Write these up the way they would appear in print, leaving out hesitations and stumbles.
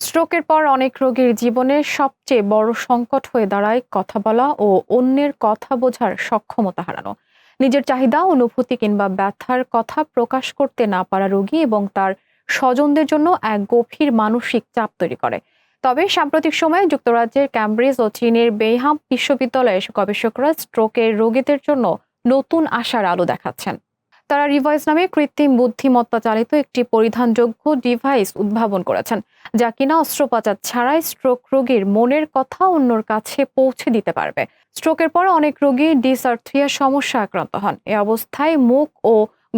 স্ট্রোকের পর অনেক রোগীর জীবনে সবচেয়ে বড় সংকট হয়ে দাঁড়ায় কথা বলা ও অন্যের কথা বোঝার সক্ষমতা হারানো। নিজের চাহিদা, অনুভূতি কিংবা ব্যথার কথা প্রকাশ করতে না পারা রোগী এবং তার স্বজনদের জন্য এক গভীর মানসিক চাপ তৈরি করে। তবে সাম্প্রতিক সময়ে যুক্তরাজ্যের ক্যামব্রিজ ও চীনের বেইহাম বিশ্ববিদ্যালয়ের গবেষকরা স্ট্রোকের রোগীদের জন্য নতুন আশার আলো দেখাচ্ছেন। তারা রিভয়েস নামে কৃত্রিম বুদ্ধিমত্তা চালিত একটি পরিধানযোগ্য ডিভাইস উদ্ভাবন করেছেন, যা কিনা অস্ত্রোপচার ছাড়াই স্ট্রোক রোগীর মনের কথা অন্যর কাছে পৌঁছে দিতে পারবে। স্ট্রোকের পর অনেক রোগী ডিসআর্থ্রিয়া সমস্যা আক্রান্ত হন। এ অবস্থায় মুখ ও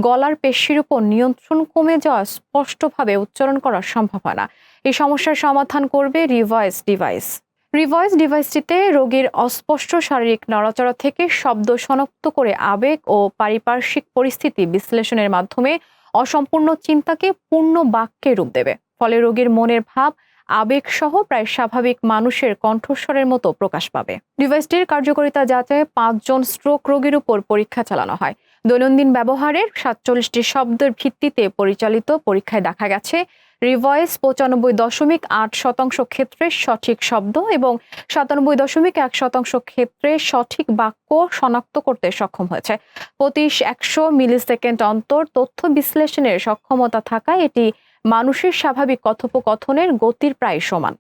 গলার পেশির উপর নিয়ন্ত্রণ কমে যাওয়া, স্পষ্টভাবে উচ্চারণ করা সম্ভব হয় না। এই সমস্যার সমাধান করবে রিভয়েস ডিভাইস। রিভয়েস ডিভাইসটিতে রোগীর অস্পষ্ট শারীরিক নড়াচড়া থেকে শব্দ শনাক্ত করে আবেগ ও পারিপার্শ্বিক পরিস্থিতি বিশ্লেষণের মাধ্যমে অসম্পূর্ণ চিন্তাকে পূর্ণ বাক্যে রূপ দেবে। ফলে রোগীর মনের ভাব আবেগ সহ প্রায় স্বাভাবিক মানুষের কণ্ঠস্বরের মতো প্রকাশ পাবে। ডিভাইসটির কার্যকারিতা যাচাইয়ে 5 জন স্ট্রোক রোগীর উপর পরীক্ষা চালানো হয়। দৈনন্দিন ব্যবহারের 47টি শব্দের ভিত্তিতে পরিচালিত পরীক্ষায় দেখা গেছে রিভয়েস 95.8% ক্ষেত্রে সঠিক শব্দ এবং 97.1% ক্ষেত্রে সঠিক বাক্য শনাক্ত করতে সক্ষম হয়েছে। প্রতি 100 মিলিসেকেন্ড অন্তর তথ্য বিশ্লেষণের সক্ষমতা থাকায় এটি মানুষের স্বাভাবিক কথোপকথনের গতির প্রায় সমান।